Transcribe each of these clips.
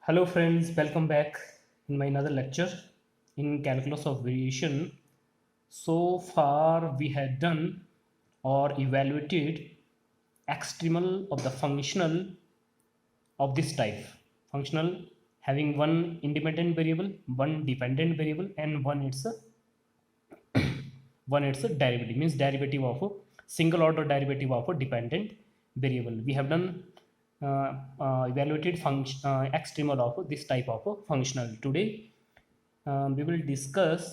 Hello friends, welcome back in my another lecture in calculus of variation. So far we had done or evaluated extremal of the functional of this type. Functional having one independent variable, one dependent variable, and one it's a derivative, means derivative of a single order derivative of a dependent variable. We have done evaluated function extremal of this type of a functional. Today we will discuss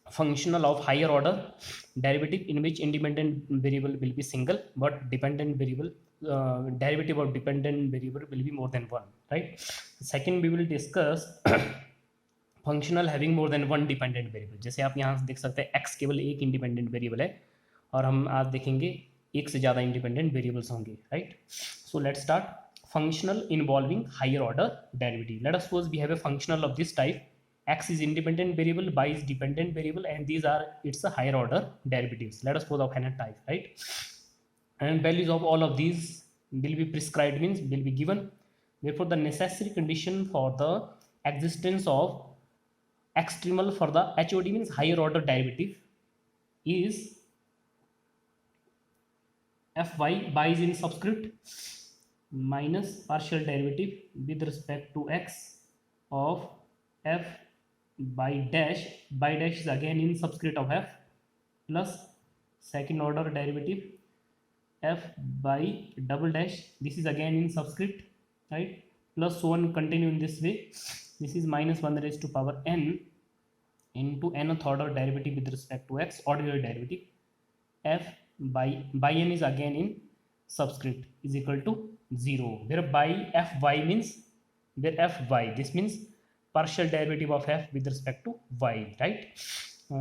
functional of higher order derivative in which independent variable will be single but dependent variable derivative of dependent variable will be more than one, right? Second we will discuss functional having more than one dependent variable. जैसे आप यहाँ देख सकते हैं x केवल एक independent variable है और हम आज देखेंगे एक से ज़्यादा इंडिपेंडेंट वेरिएबल्स होंगे, right? So let's start. Functional involving higher order derivative. Let us suppose we have a functional of this type. X is independent variable, y is dependent variable, and these are its a higher order derivatives. Let us suppose of n type, right? And values of all of these will be prescribed, means will be given. Therefore the necessary condition for the existence of extremal for the HOD, means higher order derivative, is fy, y is in subscript, minus partial derivative with respect to x of f by dash. By dash is again in subscript of f, plus second order derivative f by double dash, this is again in subscript, right? Plus so on, continue in this way. This is minus 1 raised to power n into nth order derivative with respect to x, ordinary derivative, f by n is again in subscript, is equal to 0, where by fy means, where fy, this means partial derivative of f with respect to y, right?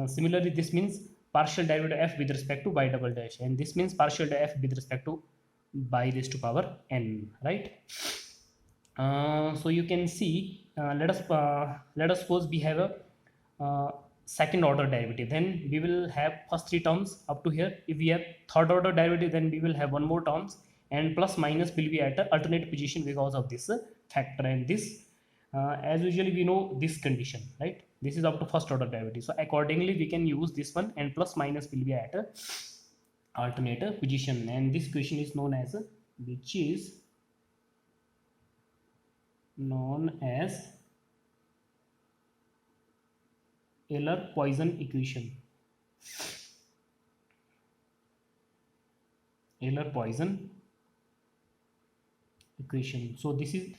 Similarly this means partial derivative of f with respect to y double dash, and this means partial f with respect to y raised to power n, right? So you can see, let us suppose we have a second order derivative, then we will have first three terms up to here. If we have third order derivative, then we will have one more terms, and plus minus will be at an alternate position because of this factor. And this as usually we know this condition, right? This is up to first order derivative, so accordingly we can use this one, and plus minus will be at a alternate position. And this question is known as which is known as Euler-Poisson equation. Euler-Poisson equation. So this is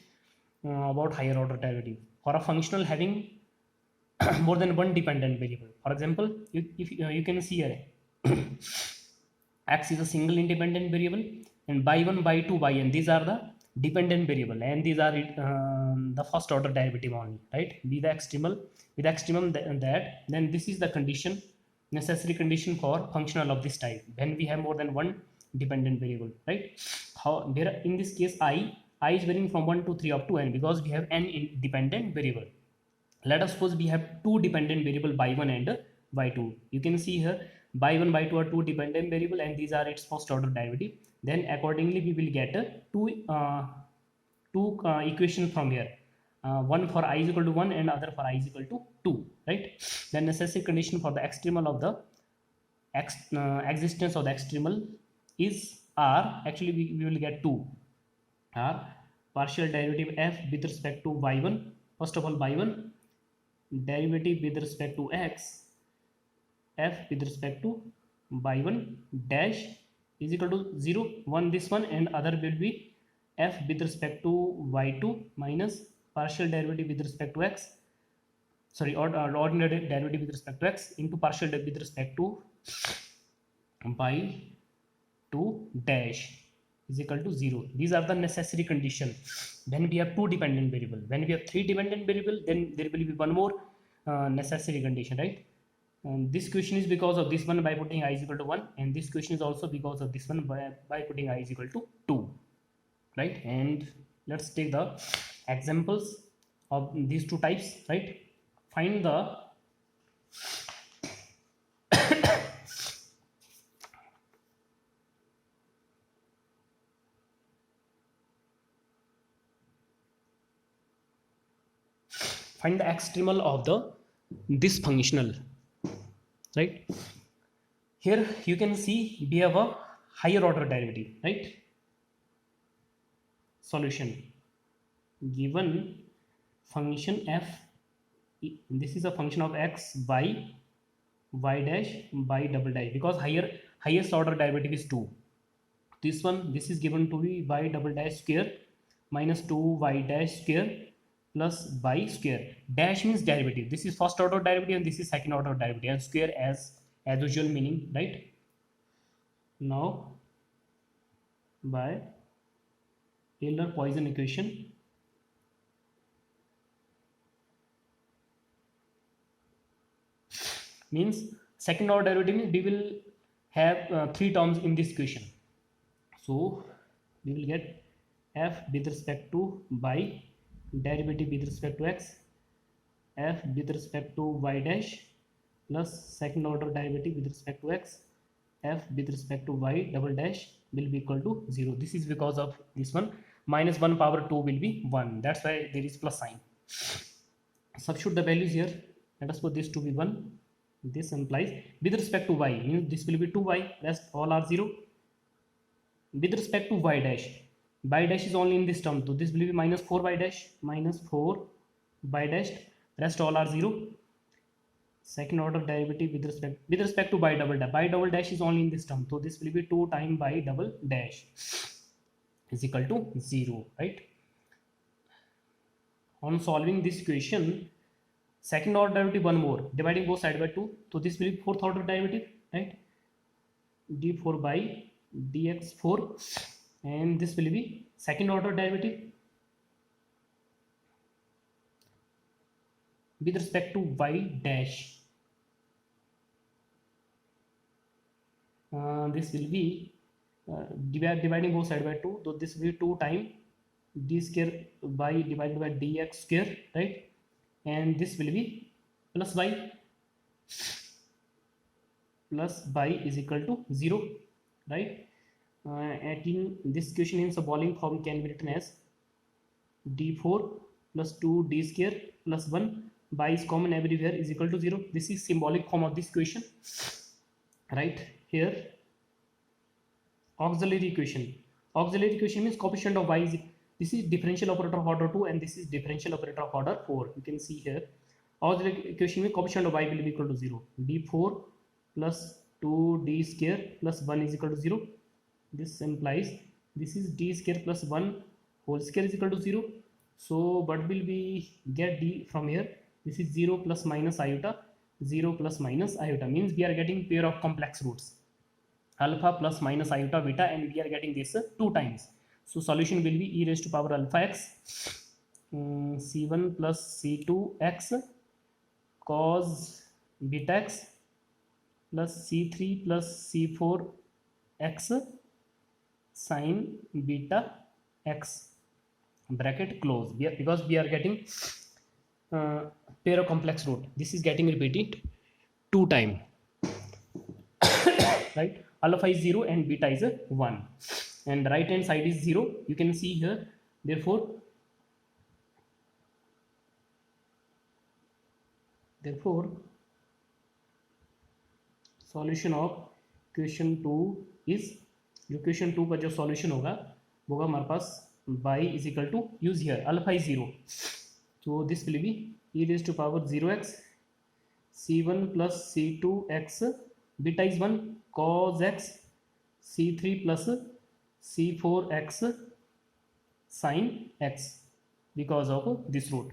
about higher order derivative for a functional having more than one dependent variable. For example, if you can see here x is a single independent variable, and by 1 by 2 by n, these are the dependent variable, and these are the first order derivative only, right? Be the extremal with extremum that, then this is the condition, necessary condition for functional of this type when we have more than one dependent variable, right? How there in this case I is varying from 1 to 3 up to n, because we have n independent variable. Let us suppose we have two dependent variable by1 and by2. You can see here by1 by2 are two dependent variable, and these are its first order derivative. Then accordingly we will get two equation from here, one for I is equal to 1 and other for I is equal to 2, right? The necessary condition for the extremal of the existence of the extremal is r, actually we will get 2 r partial derivative f with respect to y1, first of all y1, derivative with respect to x f with respect to y1 dash is equal to 0 1 this one, and other will be f with respect to y2 minus partial derivative with respect to x, sorry, ordinary derivative with respect to x into partial with respect to y2 dash is equal to 0. These are the necessary condition when we have two dependent variable. When we have three dependent variable, then there will be one more necessary condition, right? And this question is because of this one by putting I is equal to 1, and this question is also because of this one by putting I is equal to 2, right? And let's take the examples of these two types, right? Find the find the extremal of the this functional, right? Here you can see we have a higher order derivative, right? Solution: given function f, this is a function of x by y dash by double dash, because highest order derivative is 2. This one, this is given to be y double dash square minus 2y dash square plus y square. Dash means derivative. This is first order derivative and this is second order derivative, and square as usual meaning, right? Now by Taylor-Poisson equation, means second order derivative means we will have 3 terms in this equation. So we will get f with respect to y, derivative with respect to x, f with respect to y dash plus second order derivative with respect to x, f with respect to y double dash will be equal to 0. This is because of this one, minus 1 power 2 will be 1. That's why there is plus sign. Substitute the values here. Let us put this to be 1. This implies with respect to y means this will be 2y, rest all are 0. With respect to y dash is only in this term, so this will be minus 4y dash, minus 4y dash, rest all are 0. Second order derivative with respect to y double dash is only in this term, so this will be 2 times y double dash is equal to 0, right? On solving this equation, second order derivative one more, dividing both side by 2, so this will be fourth order derivative, right? d4 by dx4, and this will be second order derivative with respect to y dash. This will be dividing both side by 2, so this will be 2 times d square by divided by dx square, right? And this will be plus y is equal to 0, right? And in this equation in symbolic form can be written as d4 plus 2 d square plus 1, y is common everywhere, is equal to 0. This is symbolic form of this equation, right? Here auxiliary equation means coefficient of y is, this is differential operator of order 2 and this is differential operator of order 4. You can see here auxiliary equation means coefficient of y will be equal to 0. d4 plus 2d square plus 1 is equal to 0. This implies this is d square plus 1 whole square is equal to 0. So what will we get d from here? This is 0 plus minus iota, 0 plus minus iota, means we are getting pair of complex roots, alpha plus minus iota beta, and we are getting this 2 times. So solution will be e raised to power alpha x c1 plus c2 x cos beta x plus c3 plus c4 x sin beta x, bracket close, because we are getting pair of complex root. This is getting repeated 2 times, right? Alpha is 0 and beta is 1, and right hand side is 0. You can see here, therefore solution of equation 2 is, जो equation 2 का जो solution होगा वो होगा हमारे पास y is equal to, use here alpha is 0, so this will be e raised to power 0x c1 plus c2 x, beta is 1 cos x c3 plus c4 x sin x, because of this root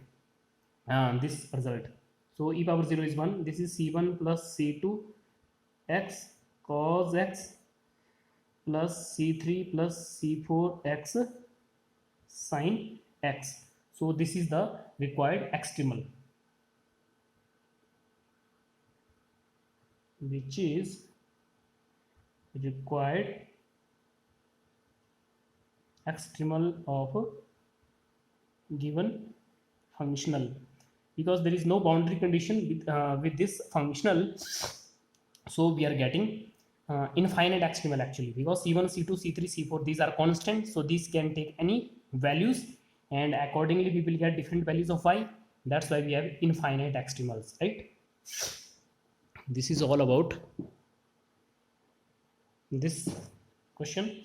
and this result. So e power 0 is 1. This is c1 plus c2 x cos x plus c3 plus c4 x sin x. So this is the required extremal, which is required extremal of a given functional, because there is no boundary condition with this functional, so we are getting infinite extremal actually, because c1 c2 c3 c4 these are constant, so these can take any values, and accordingly we will get different values of y. That's why we have infinite extremals, right? This is all about this question.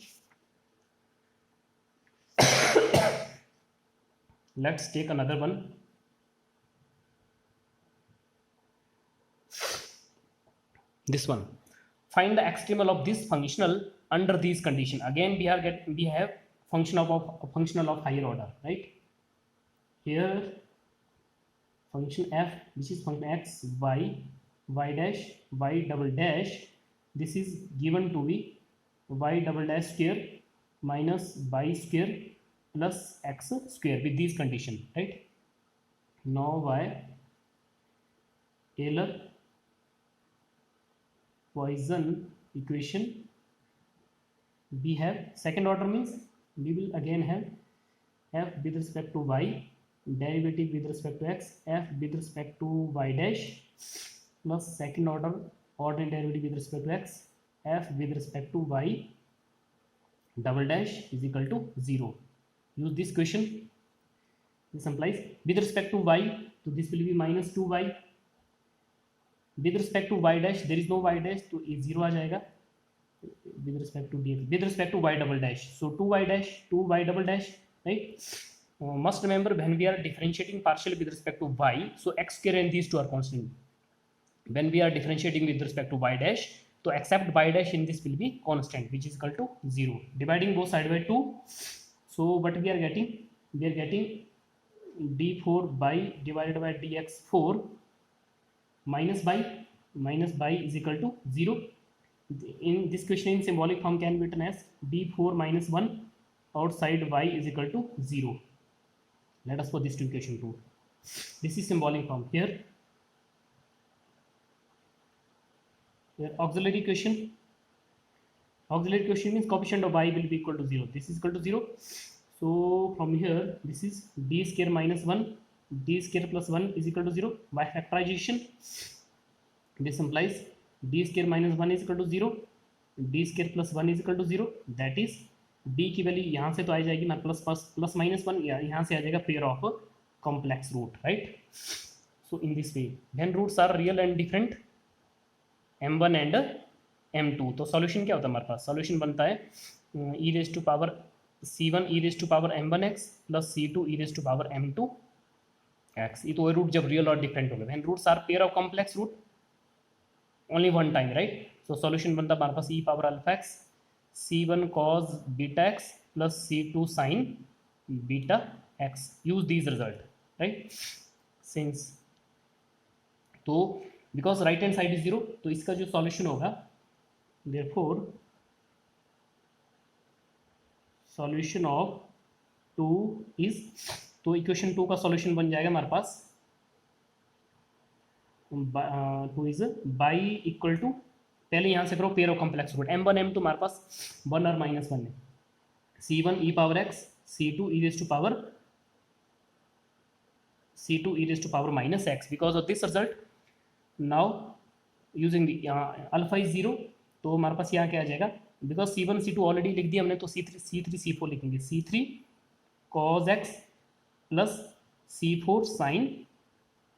Let's take another one. This one, find the extremal of this functional under these condition. Again we have functional of higher order, right? Here function f, which is function x, y dash, y double dash, this is given to be y double dash square minus y square plus x square with these condition, right? Now y Taylor Poisson equation, we have second order means we will again have f with respect to y, derivative with respect to x, f with respect to y dash, plus second order ordinary derivative with respect to x, f with respect to y double dash is equal to 0. Use this question. This implies with respect to y, so this will be minus 2y. With respect to y dash, there is no y dash, तो ये 0 आ जाएगा. With respect to dx, with respect to y double dash, so 2y dash, 2y double dash, right? Must remember when we are differentiating partially with respect to y, so x square and these two are constant. When we are differentiating with respect to y dash, so except y dash in this will be constant, which is equal to 0. Dividing both side by 2, so what we are getting? We are getting d4 by divided by dx4 minus by is equal to 0. In this question in symbolic form can be written as d4 minus 1 outside y is equal to 0. Let us put this to equation 2. This is symbolic form. Here auxiliary equation means coefficient of y will be equal to 0. This is equal to 0. So from here this is d square minus 1, d square plus 1 is equal to 0 by factorization. This implies d square minus 1 is equal to 0, d square plus 1 is equal to 0. That is d की value यहाँ से तो आ जाएगी ना plus minus 1, यहाँ से आ जाएगा pair of complex root, right? So in this way when roots are real and different m1 and m2, तो सॉल्यूशन क्या होता है हमारे पास? सॉल्यूशन बनता है e raise to power c1 e raise to power m1x plus c2 e raise to power m2x. ये तो root जब रियल और डिफरेंट हो गए, when roots are pair of complex root only one time, right? So solution बनता हमारे पास e power alpha x c1 cos beta x plus c2 sin beta x. Use these result, right? Since तो because right hand side is 0, तो इसका जो solution होगा, therefore solution of 2 is, तो equation 2 का solution बन जाएगा हमारे पास 2 इज बाई इक्वल टू, पहले यहाँ से करो pair of complex root m1 m2 हमारे पास 1 और माइनस 1 है, c1 e power x c2 e raise to power minus x. Because of this result now using alpha is 0, तो हमारे पास यहाँ क्या आ जाएगा? बिकॉज c1 c2 ऑलरेडी लिख दिया हमने, तो c3 c4 लिखेंगे. c3 cos x plus c4 sin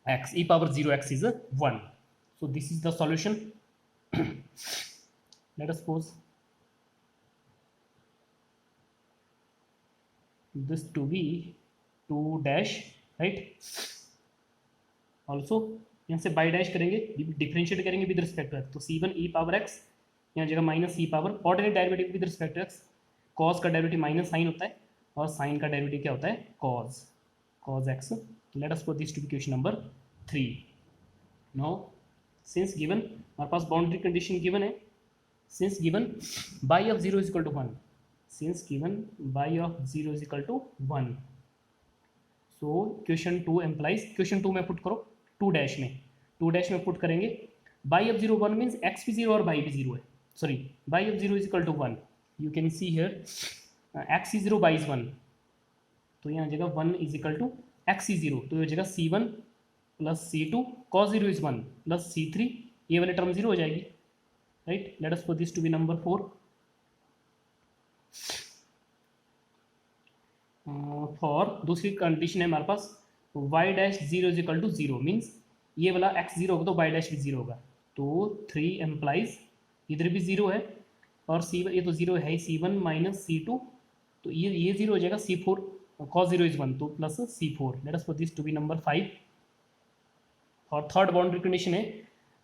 x e power 0x is 1. So this is the solution. Let us suppose this to be 2 dash, right? Also यहाँ से y dash करेंगे, differentiate करेंगे with respect to x, तो c1 e power x यहाँ जगह minus e power ordinary derivative with respect to x. Cos का derivative minus sine होता है और साइन का डेरिवेटिव क्या होता है? cos x. Let us put this to be equation number 3. Now since given हमारे पास बाउंड्री कंडीशन गिवन है, since given y of 0 is equal to 1, since given y of 0 is equal to 1, so question 2 implies, question 2 में put करो 2 dash में put करेंगे y of 0 1 means x भी 0 और y भी 0 है. Sorry, y of 0 is equal to 1. You can see here x is 0 y is 1, तो यहाँ जगह 1 is equal to x is 0, तो ये जगह c1 plus c2 cos 0 is 1 plus c3, ये वाले टर्म 0 हो जाएगी, right? Let us put this to be number 4. For दूसरी कंडीशन है हमारे पास y dash zero is equal to zero, means ये वाला एक्स जीरो होगा तो वाई डैश भी जीरो होगा, तो 3 एम्प्लाइज इधर भी जीरो है और सी ये तो जीरो है ही, C1 माइनस C2, तो ये जीरो हो जाएगा, C4 cos जीरो इज 1 तो plus C4, let us put this to be number 5। और थर्ड बाउंड्री कंडीशन है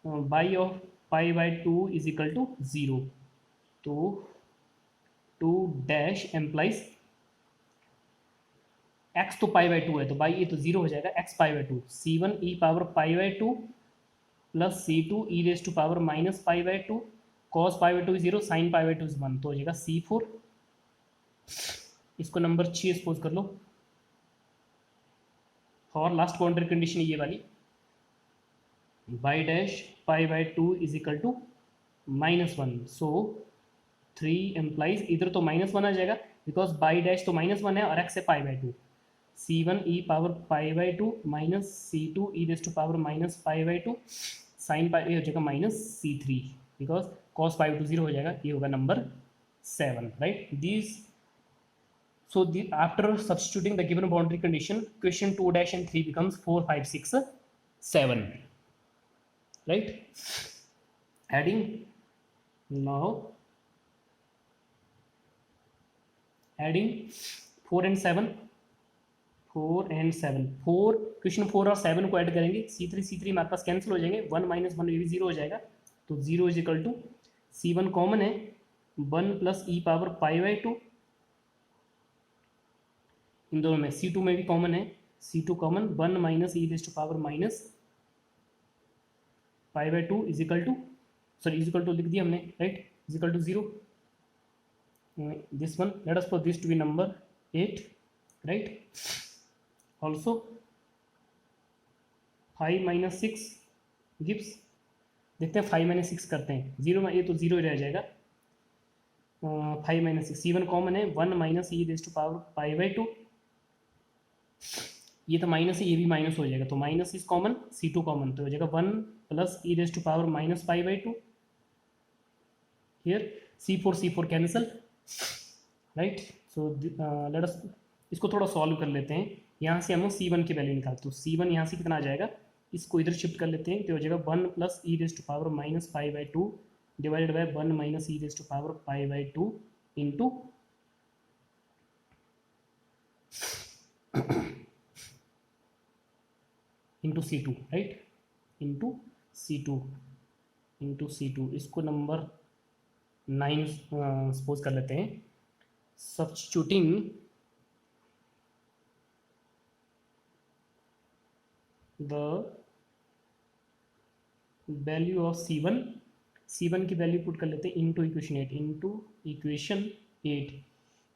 by of pi by 2 is equal to zero, तो 2 डैश एम्प्लाइज x तो पाई by 2 है तो बाई ये तो जीरो हो जाएगा, x pi by 2, C1 e power pi by 2 plus C2 e raise to power minus pi by 2, cos pi by 2 zero, sine pi by 2 is 1, तो हो जाएगा C4। इसको नंबर 6 सपोज कर लो। और लास्ट बाउंड्री कंडीशन ये वाली, y dash pi by 2 is equal to -1, so 3 implies, इधर तो -1 आ जाएगा बिकॉज बाई डैश तो -1 है और x है pi by 2, C1 e power pi by 2 minus C2 e raise to power minus pi by 2, sine pi हो जाएगा minus C3 because cos pi by 2 zero हो जाएगा, ये होगा number 7, right. This so after substituting the given boundary condition, question 2 dash and 3 becomes 4 5 6 7, right? Adding now, adding 4 and 7, 4 question 4 और 7 को add करेंगे, C3 हमारे पास कैंसिल हो जाएंगे, 1 माइनस 1 ये भी जीरो हो जाएगा, तो 0 is equal to C1 common है 1 plus e power pi by 2, इन दोनों में C2 में भी कॉमन है, C2 common 1 minus e raise to power minus pi by 2 is equal to, sorry is equal to लिख दिया हमने, right, is equal to 0, this one let us put this to be number 8, right. Also 5 minus 6 gives, देखते हैं 5 minus 6 करते हैं, zero में ये तो जीरो रह जाएगा, 5 माइनस 6, C1 कॉमन है 1 minus e raise to power pi by 2, ये तो माइनस है ये भी माइनस हो जाएगा, तो minus is common, C2 common, तो हो जाएगा 1 plus e raise to power minus pi by 2, here C4 cancel, right. So let us इसको थोड़ा सॉल्व कर लेते हैं, यहाँ से हम C1 की वैल्यू निकालते, तो C1 यहाँ से कितना आ जाएगा, इसको इधर शिफ्ट कर लेते हैं, तो हो जाएगा 1 plus e raise to power minus pi by 2 divided by 1 minus e raise to power pi by 2 into C2, right, into C2, इसको नंबर 9 सपोज कर लेते हैं। Substituting the value of C1 की वैल्यू पुट कर लेते हैं इंटू इक्वेशन 8,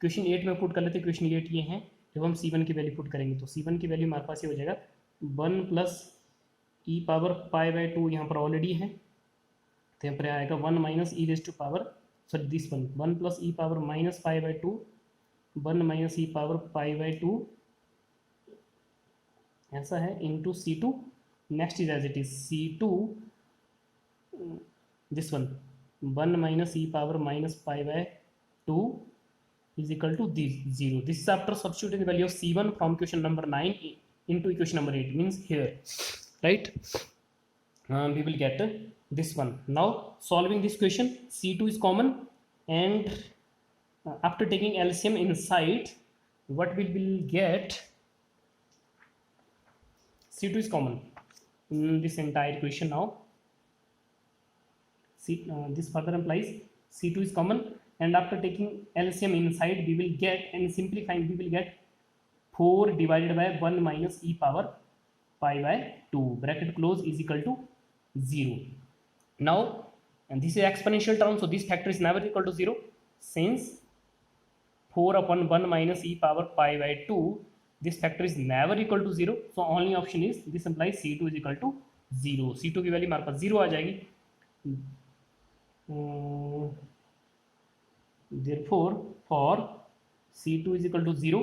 क्वेश्चन 8 में पुट कर लेते हैं, क्वेश्चन 8 ये हैं, जब हम C1 की वैल्यू पुट करेंगे तो C1 की वैल्यू हमारे पास ये हो जाएगा 1 plus e power pi by 2 यहाँ पर ऑलरेडी है, तो यहाँ पर आएगा 1 minus e raise to power, sorry this 1 plus e power minus pi by 2, 1 minus e power pi by 2 ऐसा है into C2, next is as it is C2 this 1 minus e power minus pi by 2 is equal to this 0. This is after substituting the value of C1 from equation number 9 into equation number 8, means here, right. We will get this one. Now solving this question, C2 is common, and after taking LCM inside, what we will get, C2 is common in this entire equation. Now this further implies C2 is common, and after taking LCM inside we will get, and simplifying we will get 4 divided by 1 minus e power pi by 2 bracket close is equal to 0. Now and this is exponential term, so this factor is never equal to 0, since 4 upon 1 minus e power pi by 2, this factor is never equal to 0, so only option is, this implies C2 is equal to 0. C2 की value हमारे पास 0 आ जाएगी, therefore for C2 is equal to 0,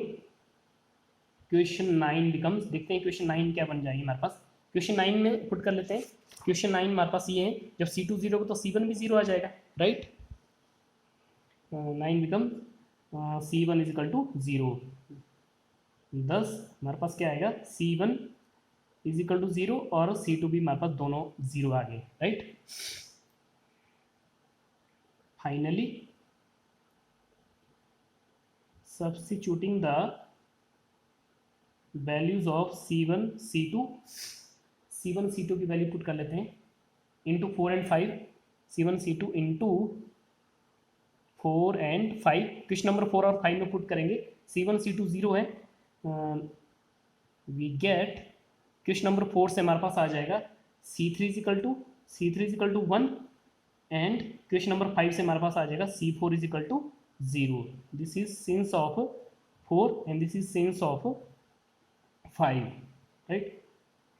question 9 becomes, देखते हैं question 9 क्या बन जाएगी हमारे पास, क्वेश्चन 9 में पुट कर लेते हैं, क्वेश्चन 9 हमारे पास ये है, जब C2 0 हो तो C1 भी 0 आ जाएगा, right. 9 becomes C1 is equal to 0, 10 हमारे पास क्या आएगा, C1 इज इक्वल टू 0 और C2 भी हमारे पास दोनों 0 आ गए, right. Finally substituting the values of C1 C2, C1 C2 की वैल्यू पुट कर लेते हैं into 4 and 5, C1 C2 into 4 and 5, question number 4 और 5 में पुट करेंगे। C1 C2 0 है, वी गेट क्वेश्चन नंबर 4 से हमारे पास आ जाएगा C3 is equal to 1 and question number 5 से हमारे पास आ जाएगा C4 is equal to 0। This is since of 4 and this is since of 5, right.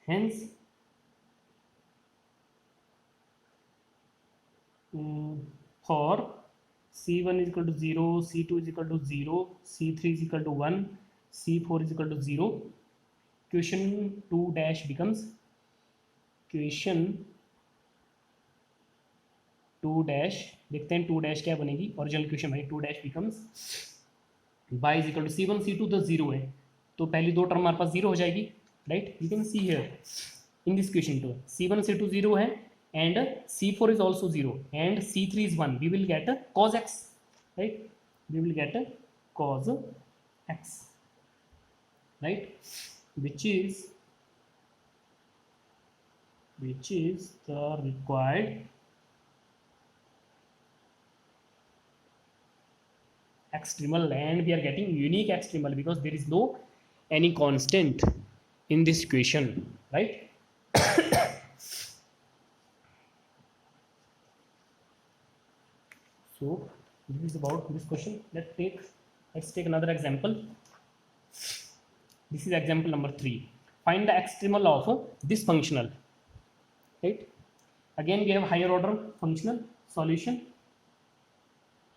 Hence for C1 is equal to 0, C2 is equal to 0, C3 is equal to 1, C4 is equal to 0, question 2 dash becomes, question 2 dash देखते हैं 2 dash क्या बनेगी, original question भाई 2 dash becomes y is equal to C1 C2 तो 0 है, तो पहली दो टर्म हमारे पास 0 हो जाएगी, right. You can see here in this question two C1 C2 0 है and C4 is also 0 and C3 is 1, we will get a cos x, right, we will get a cos x, right, which is the required extremal, and we are getting unique extremal because there is no any constant in this equation, right. So this is about this question. Let's take another example. This is example number 3. Find the extremal of this functional, right. Again we have higher order functional solution.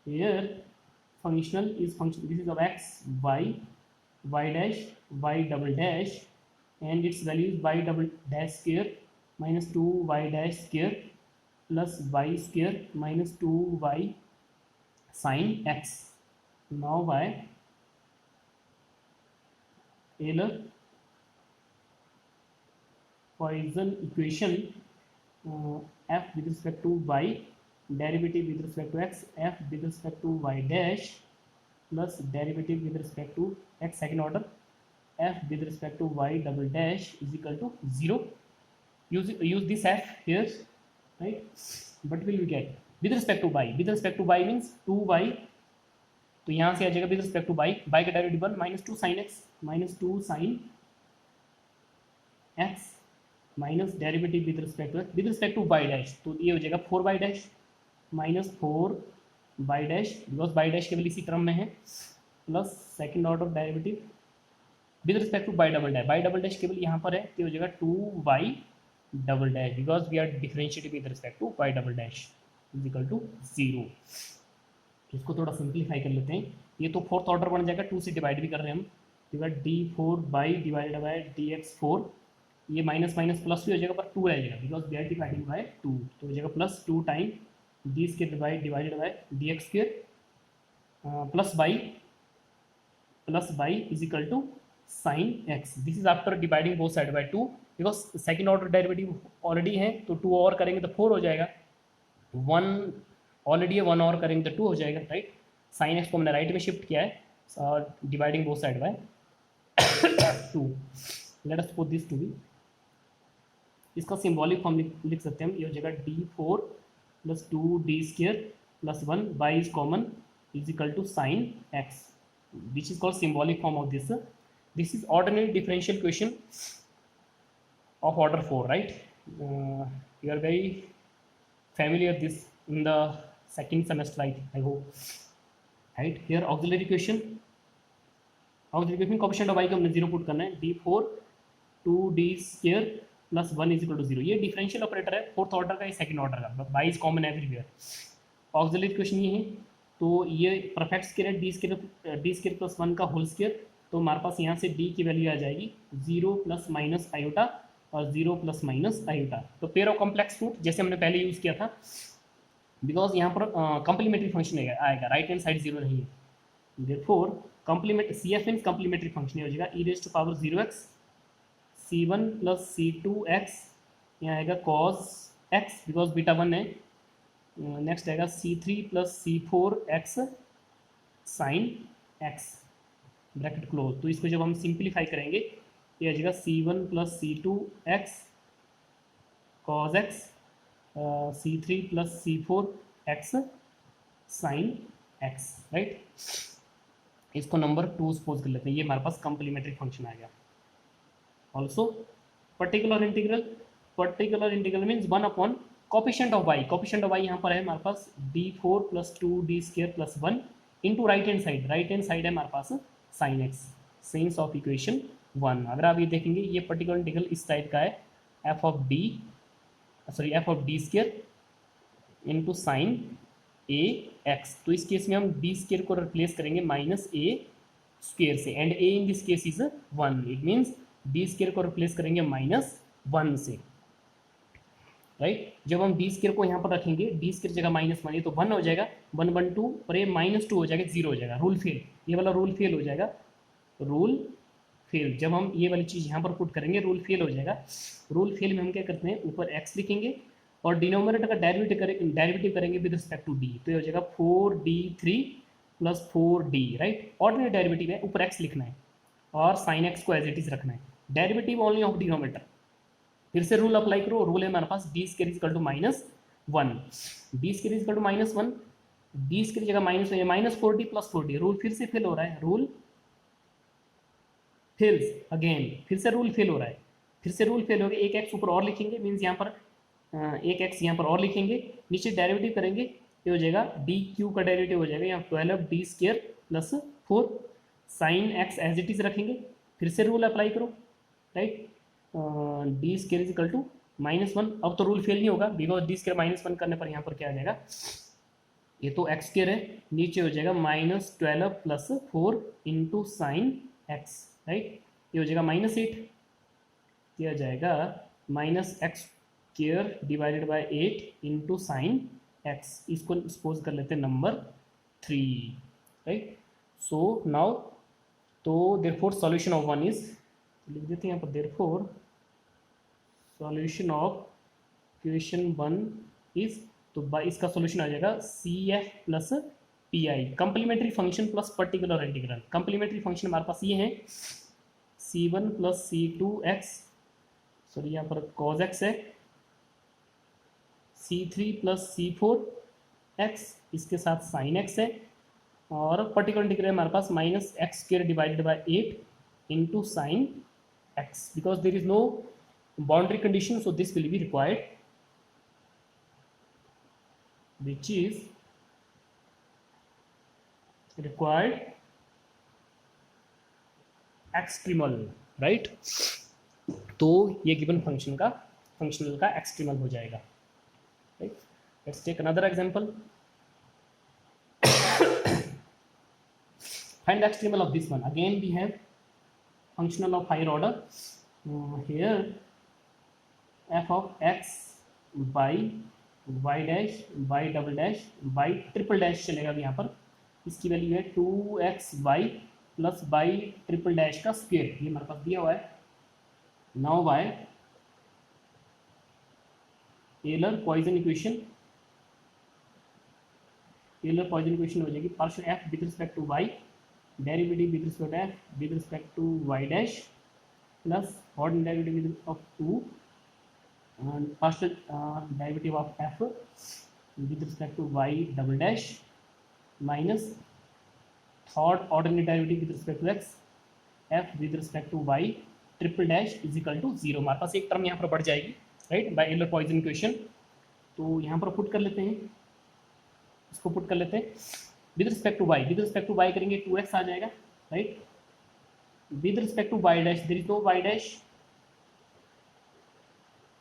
Here functional is function, this is of x, y, y dash, y double dash, and its value is y double dash square minus 2y dash square plus y square minus 2y sin x. Now by Euler-Poisson equation, f with respect to y, derivative with respect to x, f with respect to y dash plus derivative with respect to x second order, f with respect to y double dash is equal to 0. Use this f here, right. What will we get with respect to y? With respect to y means 2y, तो यहाँ से आ जाएगा with respect to y, y का derivative 1 minus 2 sin x minus 2 sin x minus derivative with respect to y dash, तो ये हो जाएगा 4y dash minus 4y dash because y dash केवल इसी टर्म में है plus second order derivative with respect to y double dash केवल यहाँ पर है, तो हो जाएगा 2y double dash because we are differentiating with respect to y double dash is equal to 0. इसको थोड़ा सिंप्लीफाई कर लेते हैं, ये तो फोर्थ ऑर्डर बन जाएगा, 2 से डिवाइड भी कर रहे हैं हम, d4 by divided by dx4, ये माइनस माइनस प्लस भी हो जाएगा पर 2 रह जाएगा because we are dividing by 2, तो हो जाएगा plus 2 time d square y divided by dx square plus y is equal to sine x. This is after dividing both side by 2 because second order derivative already है, तो 2 और करेंगे तो 4 हो जाएगा, 1 ऑलरेडी है, 1 और करेंगे तो 2 हो जाएगा, राइट. साइन एक्स को हमने राइट में शिफ्ट किया है और dividing both side by 2. Let us put this to be, इसका सिंबॉलिक फॉर्म लिख सकते हैं हम, ये हो जाएगा d4 plus 2d square plus 1 y is common is equal to sine x, which is called symbolic form of this. This is ordinary differential question of order 4, right. You are very familiar this in the second semester, I hope, right. Here auxiliary question coefficient of y को हमने 0 put करना है, d4 2d square plus 1 is equal to 0. ये differential operator है fourth order का, ये second order का, y is common everywhere. Auxiliary question ये है, तो ये परफेक्ट स्क्वायर है, d स्क्वायर प्लस 1 का होल स्क्वायर, तो हमारे पास यहाँ से d की वैल्यू आ जाएगी 0 प्लस माइनस आयोटा और 0 प्लस माइनस आयोटा. तो पेयर ऑफ कॉम्प्लेक्स रूट जैसे हमने पहले यूज़ किया था, बिकॉज यहाँ पर कॉम्प्लीमेंट्री फंक्शन आएगा, राइट हैंड साइड 0 नहीं है, therefore complement C F means complementary function हो जाएगा e raise to power 0x c1 plus c2x, यहाँ आएगा cos x बिकॉज बीटा 1 है। नेक्स्ट आएगा c3 plus c4x sine x, bracket close. तो इसको जब हम सिंप्लीफाई करेंगे ये आ जाएगा c1 plus c2x cos x, c3 plus c4x sine x, right. इसको नंबर 2 सपोज कर लेते हैं, ये हमारे पास कॉम्प्लीमेंट्री फंक्शन आ गया। Also particular integral means 1 upon coefficient of y। Coefficient of y यहाँ पर है हमारे पास d4 plus 2d² plus 1 into right hand side है हमारे पास sine x, sense of equation 1। अगर आप ये देखेंगे ये पर्टिकुलर इंटीग्रल इस टाइप का है, f of d² into sine a x। तो इस केस में हम d² को रिप्लेस करेंगे माइनस a स्क्वेयर से, and a in this case is 1, it means d² को रिप्लेस करेंगे माइनस 1 से, राइट। जब हम d² को यहाँ पर रखेंगे, d² जगह माइनस 1 है तो 1 हो जाएगा, 1 1 2 और ये माइनस 2 हो जाएगा, 0 हो जाएगा, रूल फेल, ये वाला रूल फेल हो जाएगा, रूल फेल। जब हम ये वाली चीज़ यहाँ पर पुट करेंगे रूल फेल हो जाएगा। रूल फेल में हम क्या करते हैं, ऊपर x लिखेंगे और डिनोमिनेटर का डेरिवेटिव करेंगे विद रिस्पेक्ट टू d, तो ये हो जाएगा 4d3 plus 4d, right. Ordinary derivative है, ऊपर x लिखना है और साइन x को एज इट इज रखना है, डेरिवेटिव ओनली ऑफ डिनोमिनेटर। फिर से रूल अप्लाई करो, रूल है हमारे पास d² equal to minus 1, d² equal to minus 1, d² की जगह minus minus 4d plus 4d, rule फिर से फेल हो रहा है, रूल फेल्स अगेन, फिर से रूल फेल हो रहा है, फिर से रूल फेल हो गया। एक x ऊपर और लिखेंगे, मीन्स यहाँ पर एक x यहाँ पर और लिखेंगे, नीचे डेरिवेटिव करेंगे, ये हो जाएगा dq का डेरिवेटिव हो जाएगा यहाँ 12d² plus 4 sine x as it is रखेंगे, फिर से रूल अप्लाई करो, right. d² equal to minus 1, अब तो रूल फेल नहीं होगा बिकॉज d² माइनस 1 करने पर यहाँ पर क्या आ जाएगा, ये तो x² है, नीचे हो जाएगा minus 12 plus 4 into sine x, right. ये हो जाएगा माइनस 8, ये आ जाएगा minus x² divided by 8 into sine x, इसको सपोज कर लेते हैं नंबर 3, राइट। सो नाउ तो देयरफॉर सॉल्यूशन ऑफ 1 इज, लिख देते हैं यहाँ पर, therefore solution of equation 1 is, तो इसका सॉल्यूशन आ जाएगा CF plus PI, complementary function plus particular integral. Complementary function हमारे पास ये है c1 प्लस c2x, सॉरी यहाँ पर cos x है, c3 प्लस c4x, इसके साथ साइन x है, और पर्टिकुलर इंटीग्रल हमारे पास minus x² divided by 8 into sine x, because there is no boundary condition, so this will be required, which is required extremal, right. तो ये given function का functional का एक्सट्रीमल हो जाएगा, right. Let's take another example, find extremal of this one. Again we have functional of higher order, here f of x by y dash y double dash y triple dash चलेगा अभी यहाँ पर, इसकी value है 2xy plus y triple dash का square, ये हमारे पास दिया हुआ है। Now by Taylor Poisson equation, Taylor Poisson equation हो जाएगी partial f with respect to y, derivative with respect f with respect to y dash plus ordinary derivative of 2 partial derivative of f with respect to y double dash minus third ordinary derivative with respect to x f with respect to y triple dash is equal to 0। हमारे पास एक term यहाँ पर बढ़ जाएगी, right, by Taylor Poisson equation. तो यहाँ पर put कर लेते हैं, इसको पुट कर लेते हैं with respect to y, with respect to y करेंगे 2x आ जाएगा, right. With respect to y dash there is no y dash,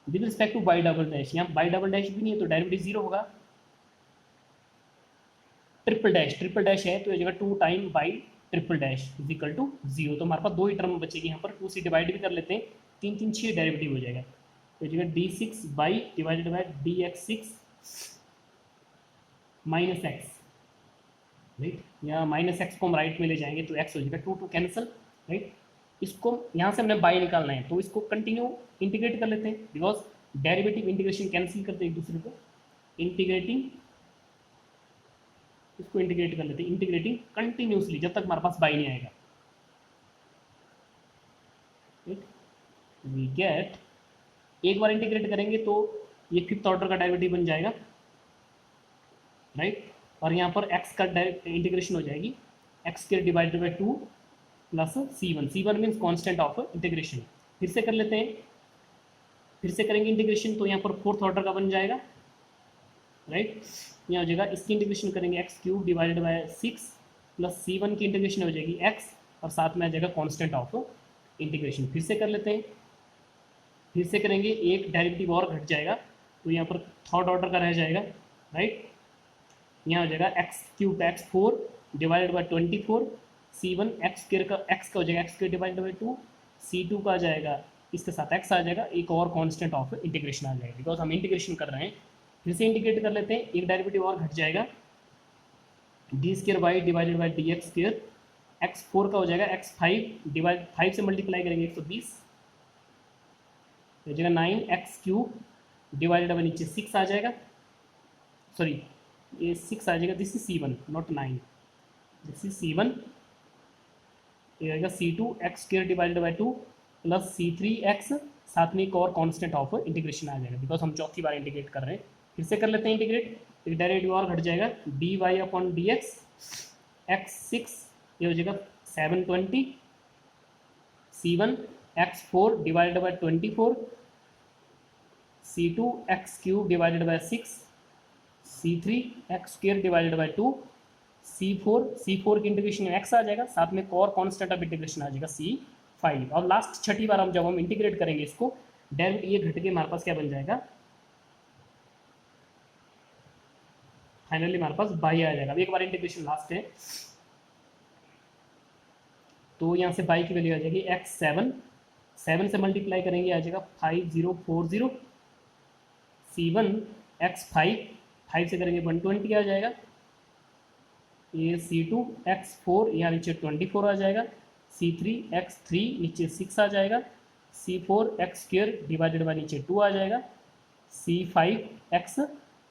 with respect to y double dash, यहाँ y डबल डैश भी नहीं है तो डेरिवेटिव 0 होगा, ट्रिपल डैश है तो ये जगह 2 time y triple dash is equal to 0। तो हमारे पास 2 ही टर्म बचेगी यहाँ पर, 2 से डिवाइड भी कर लेते हैं, 3 3 6 डेरिवेटिव हो जाएगा, तो जगह d6y divided by dx6 minus x, right, या माइनस एक्स को हम राइट में ले जाएंगे तो एक्स हो जाएगा, टू टू कैंसिल, राइट। इसको यहाँ से हमने बाई निकालना है तो इसको कंटिन्यू इंटीग्रेट कर लेते हैं, बिकॉज डेरिवेटिव इंटीग्रेशन कैंसिल करते हैं एक दूसरे को, इंटीग्रेटिंग, इसको इंटीग्रेट कर लेते हैं, इंटीग्रेटिंग कंटिन्यूसली जब तक हमारे पास बाई नहीं आएगा, राइट। वी गेट, एक बार इंटीग्रेट करेंगे तो ये फिफ्थ ऑर्डर का डेरिवेटिव बन जाएगा, राइट। और यहाँ पर x का इंटीग्रेशन हो जाएगी, x square divided by 2 plus c1, c1 means constant of integration. फिर से कर लेते हैं, फिर से करेंगे इंटीग्रेशन तो यहाँ पर फोर्थ ऑर्डर का बन जाएगा, राइट। यहाँ हो जाएगा, इसकी इंटीग्रेशन करेंगे x cube divided by 6 plus c1 की इंटीग्रेशन हो जाएगी x, और साथ में आ जाएगा कॉन्स्टेंट ऑफ इंटीग्रेशन। फिर से कर लेते हैं, फिर से करेंगे, एक डेरिवेटिव और घट जाएगा तो यहाँ पर थर्ड ऑर्डर का रह जाएगा, राइट। यहाँ हो जाएगा x cube x 4 divided by 24, c1 x square का, एक्स का हो जाएगा x square divided by 2, c2 का आ जाएगा, इसके साथ x आ जाएगा, एक और कांस्टेंट ऑफ इंटीग्रेशन आ जाएगा, बिकॉज हम इंटीग्रेशन कर रहे हैं। फिर से इंटीग्रेट कर लेते हैं, एक डेरिवेटिव और घट जाएगा, d square y divided by d x square, x 4 का हो जाएगा एक्स 5 डिवाइड 5 से मल्टीप्लाई करेंगे 120, हो जाएगा 9 एक्स क्यूब डिवाइडेड बाई नीचे 6 आ जाएगा, सॉरी ये 6 आ जाएगा, this is c1 not 9, this is c1, ये आएगा c2 x square divided by 2 plus c3 x, साथ में एक और कांस्टेंट ऑफ इंटीग्रेशन आ जाएगा, बिकॉज हम चौथी बार इंटीग्रेट कर रहे हैं। फिर से कर लेते हैं इंटीग्रेट, एक डेरिवेटिव और घट जाएगा, d y upon d x, x 6 ये हो जाएगा 720, c1 x 4 divided by 24, c2 x cube divided by 6, c3 x square divided by 2, c4 की इंटीग्रेशन में x आ जाएगा, साथ में और कांस्टेंट ऑफ इंटीग्रेशन आ जाएगा c5। और लास्ट छठी बार हम जब हम इंटीग्रेट करेंगे इसको, डेरिवेटिव ये घट के हमारे पास क्या बन जाएगा, फाइनली हमारे पास बाई आ जाएगा। एक बार इंटीग्रेशन लास्ट है तो यहाँ से बाई की वैल्यू आ जाएगी x 7 से मल्टीप्लाई करेंगे आ जाएगा 5040, c1 x 5 से करेंगे 120 आ जाएगा, ये c2 x 4 यहाँ नीचे 24 आ जाएगा, c3 x 3 नीचे 6 आ जाएगा, c4 x square divided by नीचे 2 आ जाएगा, c5 x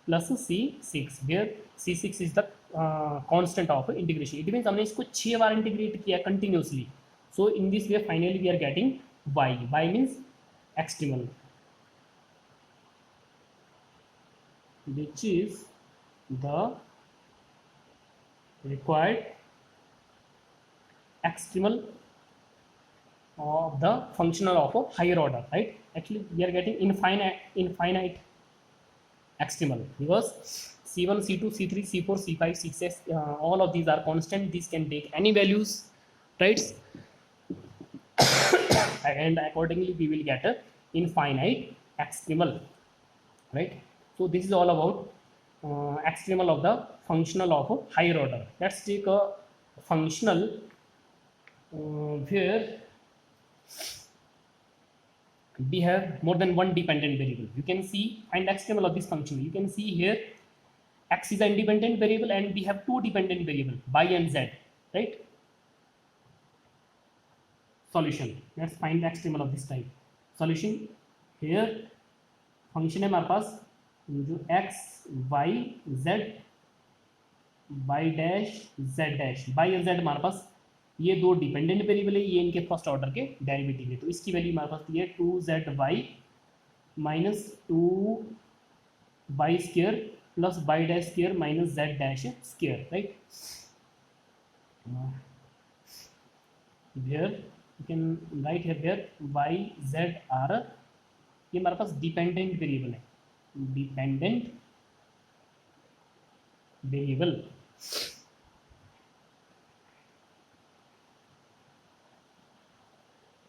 plus c6, where c6 is the constant of integration. It means हमने इसको 6 बार इंटीग्रेट किया continuously, so in this way finally we are getting y means extremal, which is the required extremal of the functional of a higher order, right? Actually we are getting infinite extremal, because c1 c2 c3 c4 c5 c6 all of these are constant, these can take any values, right? And accordingly we will get a infinite extremal, right? So this is all about extremal of the functional of a higher order. Let's take a functional where we have more than one dependent variable. You can see, find extremal of this function. You can see here x is an independent variable and we have two dependent variable y and z, right? Solution, let's find the extremal of this type. Solution, here function है हमारे पास जो x y z y dash z dash, y और z हमारे पास ये दो dependent variable है, ये इनके फर्स्ट ऑर्डर के डेरिवेटिव है, तो इसकी वैल्यू हमारे पास ये 2zy minus 2y square plus y dash square minus z dash square, right? Here you can write here y z are, ये हमारे पास डिपेंडेंट वेरिएबल है, dependent variable.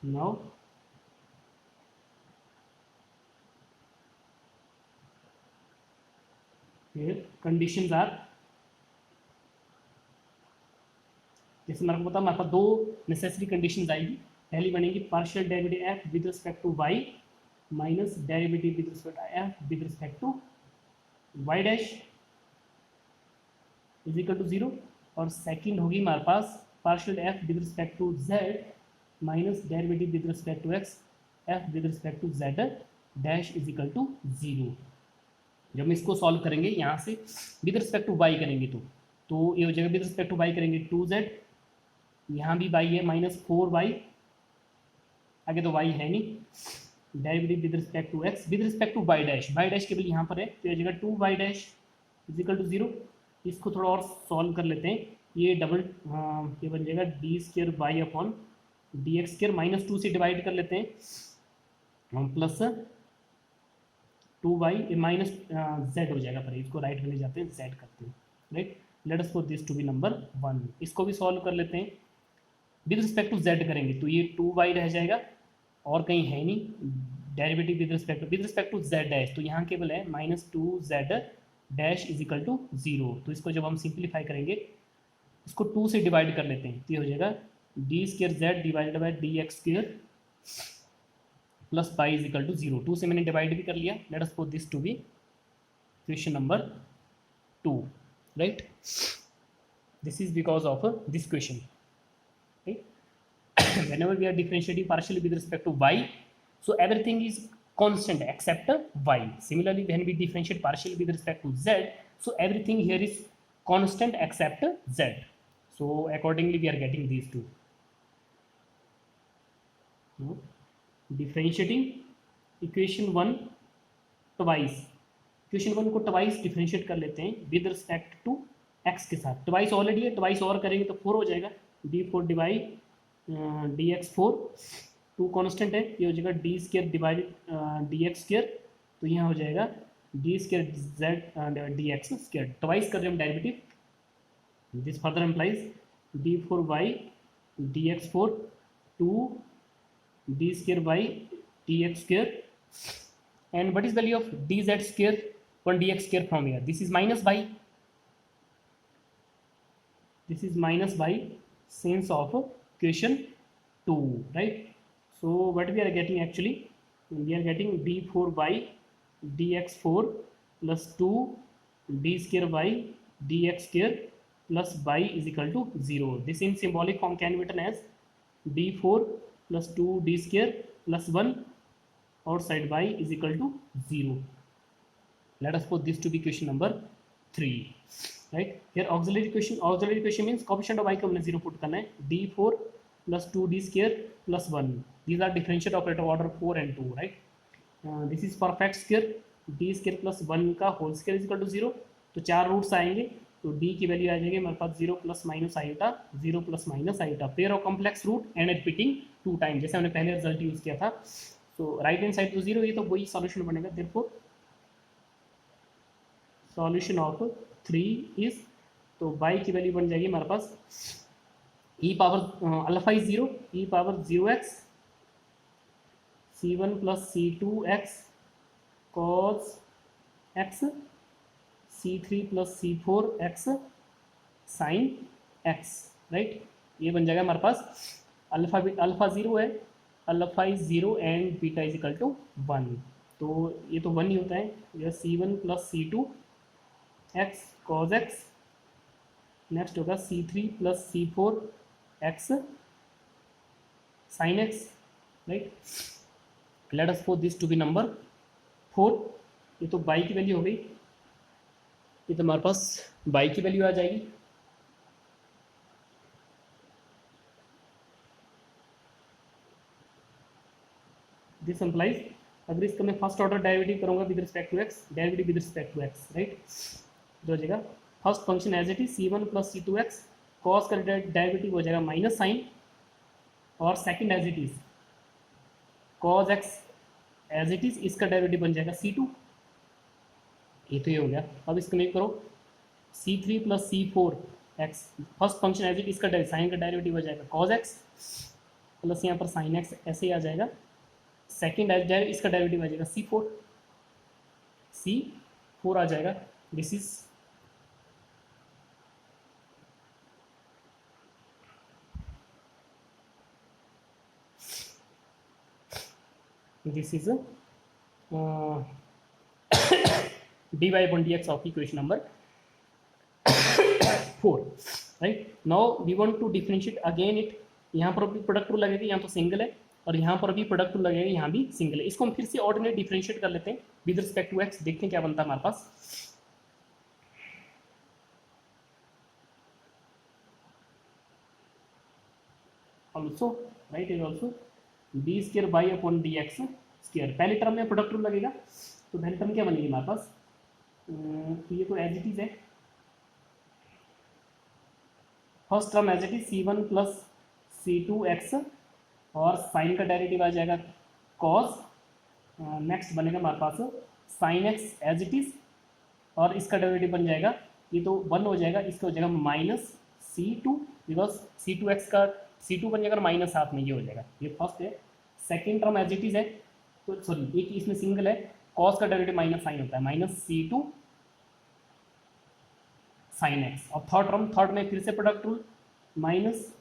Now here conditions are, जैसे मेरे को पता, हमारे पास दो नेसेसरी कंडीशंस आएगी। पहली बनेगी partial derivative f with respect to y minus derivative with respect f with respect to y dash is equal to 0, और सेकंड होगी हमारे पास partial f with respect to z minus derivative with respect to x f with respect to z dash is equal to 0। जब हम इसको solve करेंगे यहाँ से विद रिस्पेक्ट टू वाई करेंगे तो ये हो जाएगा विद रिस्पेक्ट टू वाई करेंगे 2z, यहाँ भी वाई है -4y, आगे तो वाई है नहीं, derivative with respect to x with respect to y dash केवल यहाँ पर है तो ये जगह 2y dash is equal to 0। इसको थोड़ा और सॉल्व कर लेते हैं, ये डबल ये बन जाएगा d² अपॉन dx² -2 से डिवाइड कर लेते हैं हम प्लस 2y माइनस z हो जाएगा, पर इसको राइट में ले जाते हैं z करते हैं, right. Let us put this to be number 1। इसको भी सॉल्व कर लेते हैं, विद रिस्पेक्ट टू z करेंगे तो ये 2y रह जाएगा और कहीं है नहीं, derivative with respect to z dash तो यहाँ केवल है -2z dash is equal to 0। तो इसको जब हम सिंप्लीफाई करेंगे इसको 2 से डिवाइड कर लेते हैं तो ये हो जाएगा d² divided by dx² plus pi is equal to 0। 2 से मैंने डिवाइड भी कर लिया। Let us put this to be question number 2, right. This is because of this question, whenever we are differentiating partially with respect to y, so everything is constant except y. Similarly, when we differentiate partially with respect to z, so everything here is constant except z. So accordingly we are getting these two. Differentiating equation 1 twice, equation 1 को twice differentiate कर लेते हैं with respect to x के साथ। twice already है, twice और करेंगे तो 4 हो जाएगा, d4 डिवाइड dx4, 2 कांस्टेंट है, ये हो जाएगा d² डिवाइड dx², तो यहाँ हो जाएगा d² z dx²। ट्वाइस कर रहे हैं हम derivative, this further implies d4y dx4 2 d² dx², and what is value of dz² 1 dx² from here? This is minus by, this is minus by sense of equation 2, right? So what we are getting actually, we are getting d4y dx4 plus 2 d² dx² plus y is equal to 0. This in symbolic form can be written as d4 plus 2 d² plus 1 outside y is equal to 0. Let us put this to be question number 3, right? Here auxiliary question means coefficient of y को हमने 0 put करना है, d4 plus 2d² plus 1, these are differential operator order 4 and 2, right? This is perfect square, d² plus 1 का whole square is equal to 0, तो 4 roots आएंगे तो d की value आ जाएगी हमारे पास 0 plus minus iota, 0 plus minus iota, pair of complex root and repeating 2 time, जैसे हमने पहले रिजल्ट यूज किया था। तो राइट हैंड साइड तो 0, ये तो वही सॉल्यूशन बनेगा। देयरफॉर सॉल्यूशन ऑफ 3 इज, तो y की वैल्यू बन जाएगी हमारे पास e power alpha is 0, e power 0x c1 plus c2x cos x c3 plus c4x sin x, right. ये बन जाएगा हमारे पास अल्फा 0 है, alpha is 0 and beta is equal to 1, तो ये तो 1 ही होता है। यह c1 plus c2x cos x, next होगा c3 plus c4x sin x, right. Let us put this to be number 4। ये तो y की वैल्यू हो गई, ये तो हमारे पास y की वैल्यू आ जाएगी। दिस एम्प्लाइज, अगर इसका मैं फर्स्ट ऑर्डर डेरिवेटिव करूंगा with respect to x, derivative with respect to x, right, तो हो जाएगा first function as it is c1 plus c2x, cos का डेरिवेटिव हो जाएगा माइनस साइन, और second as it is cos x as it is, इसका derivative बन जाएगा c2, ये तो ये हो गया। अब इसको नहीं करो c3 plus c4x, first function as it, इसका साइन का डेरिवेटिव हो जाएगा cos x प्लस यहाँ पर sin x, ऐसे ही आ जाएगा। सेकेंड एज इसका डेरिवेटिव आ जाएगा c4 आ जाएगा। This is dy upon dx of equation number 4, right. Now we want to differentiate again it, यहाँ पर भी प्रोडक्ट रूल लगेगा, यहाँ तो सिंगल है, और यहाँ पर भी प्रोडक्ट रूल लगेगा, यहाँ भी सिंगल है। इसको हम फिर से ऑर्डिनेट डिफरेंशिएट कर लेते हैं विद रिस्पेक्ट टू एक्स, देखते हैं क्या बनता है हमारे पास। Also right is also d square y upon d x square. पहले टर्म में प्रोडक्ट रूल लगेगा, तो पहले टर्म क्या बनेगी हमारे पास, तो ये तो एज इट इज है, first term as it is c one plus c two x, और साइन का डेरिवेटिव आ जाएगा कॉस, नेक्स्ट बनेगा हमारे पास sine x as it is, और इसका डेरिवेटिव बन जाएगा, ये तो 1 हो जाएगा, इसका हो जाएगा minus c two, because c two x का सी टू बन जाएगा माइनस हाथ में, ये हो जाएगा, ये फर्स्ट है। Second term as it is है, तो सॉरी एक इसमें सिंगल है, कॉस का डेरिवेटिव माइनस साइन होता है, minus c two sine x, और थर्ड में फिर से product rule, minus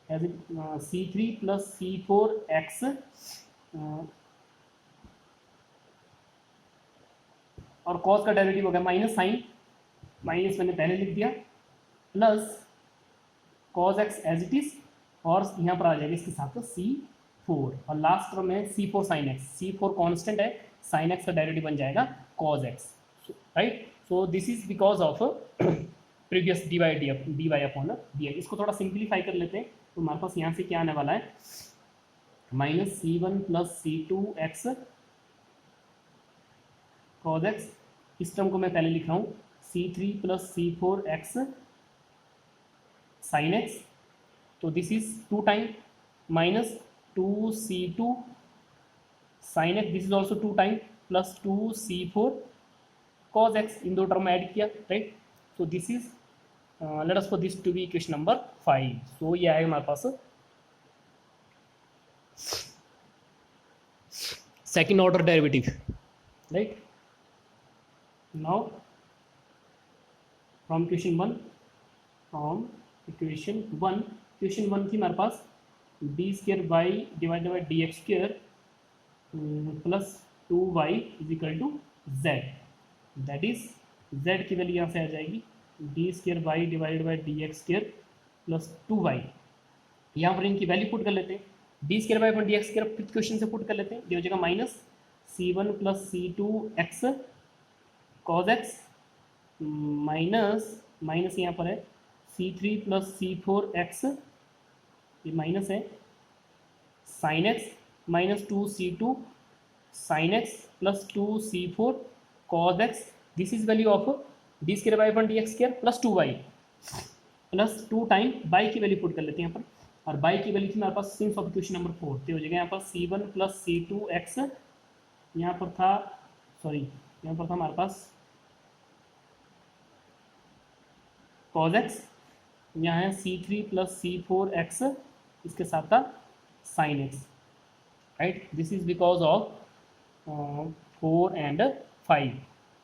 as it c three plus c four x, और कॉस का डेरिवेटिव हो गया माइनस साइन, माइनस मैंने पहले लिख दिया, plus cos x as it is, और यहाँ पर आ जाएगा इसके साथ सी फोर, और लास्ट टर्म है c four sine x, c four constant है, साइन एक्स का डेरिवेटिव बन जाएगा cos x, right. So this is because of previous d y upon d x. इसको थोड़ा सिंप्लीफाई कर लेते हैं, तो हमारे पास यहाँ से क्या आने वाला है, minus c one plus c two x cos x, इस टर्म को मैं पहले लिख रहा हूँ c three plus c four x sine x, तो this is 2 time minus 2c2 sine x, this is also 2 time plus 2c4 cos x, इन दो टर्म में ऐड किया, right. So this is let us for this to be equation number 5। सो ये आएगा हमारे पास second order derivative, right. Now from equation one, equation one थी हमारे पास d square y divided by d x square plus 2y is equal to z, that is z की value यहाँ से आ जाएगी d square y divided by d x square plus 2y, यहाँ पर इनकी वैल्यू पुट कर लेते हैं, d square y upon d x square fifth question से पुट कर लेते हैं, ये हो जाएगा minus c one plus c two x cos x, minus यहाँ पर है c three plus c four x, ये माइनस है, sine x minus 2c2 sine x plus 2c4 cos x, this is value of d square y upon d x square plus 2y plus 2 time y की वैल्यू put कर लेते हैं यहाँ पर, और बाई की वैल्यू थी हमारे पास सिंस ऑफ इक्वेशन नंबर 4, तो हो जाएगा यहाँ पर c1 प्लस c2 एक्स, यहाँ पर था यहाँ पर था हमारे पास कॉज एक्स, यहाँ है c3 प्लस c4 एक्स, इसके साथ था sine x, right. This is because of 4 and 5।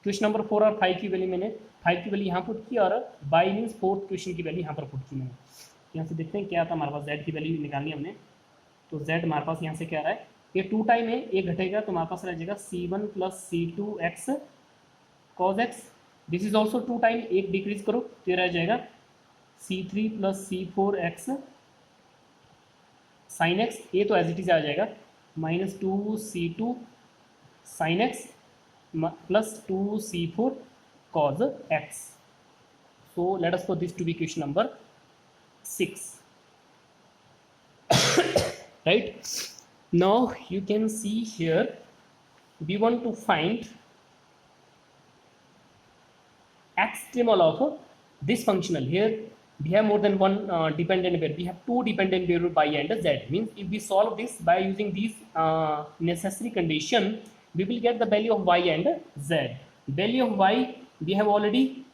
Question number 4 और 5 की वैल्यू मैंने 5 की वैल्यू यहाँ पुट की, और बाई मीन्स फोर्थ क्वेश्चन की वैल्यू यहाँ पर पुट की मैंने। यहाँ से देखते हैं क्या था हमारे पास, z की वैल्यू निकालनी हमने, तो z हमारे पास यहाँ से क्या रहा है, ये 2 टाइम है, एक घटेगा तो हमारे पास रह जाएगा c1 plus c2 x cos x, this is also 2 time, एक डिक्रीज करो तो ये रह जाएगा c3 plus c4 x sine x, ये तो एज इट इज आ जाएगा minus 2c2 sine x plus 2c4 cos x. So let us put this to be equation number 6. Right, now you can see here we want to find extremal of this functional. Here we have more than one dependent variable, we have two dependent variable y and z, means if we solve this by using these necessary condition, we will get the value of y and z. Value of y we have already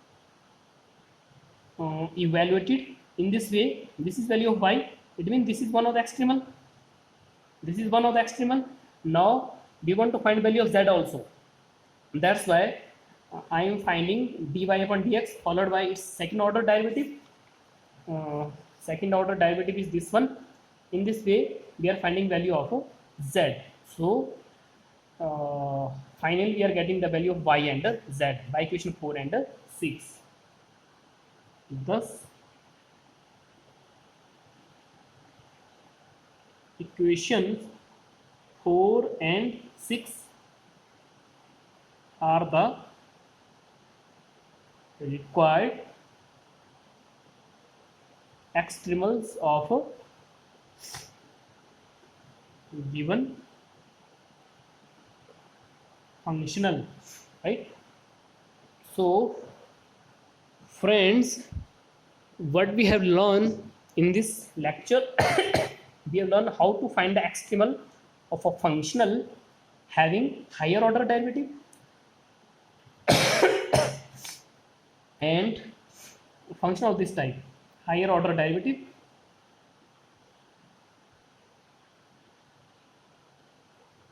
evaluated in this way, this is value of y, it means this is one of the extremal, this is one of the extremal. Now we want to find value of z also, that's why I am finding dy upon dx followed by its second order derivative. Second order derivative is this one, in this way we are finding value of z. So finally we are getting the value of y and z by equation 4 and 6. Thus equation 4 and 6 are the required extremals of a given functional, right? So friends, what we have learned in this lecture, we have learned how to find the extremal of a functional having higher order derivative and function of this type, higher order derivative,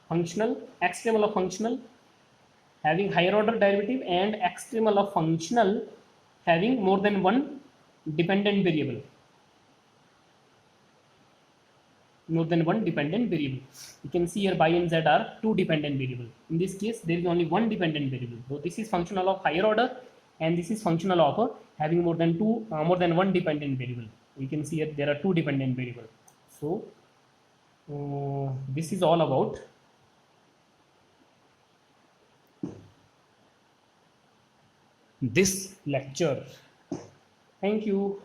functional, extremal of functional having higher order derivative, and extremal of functional having more than one dependent variable. More than one dependent variable. You can see here y and z are two dependent variable. In this case, there is only one dependent variable. So this is functional of higher order, and this is functional of having more than one dependent variable. You can see here there are two dependent variable. So this is all about this lecture. Thank you.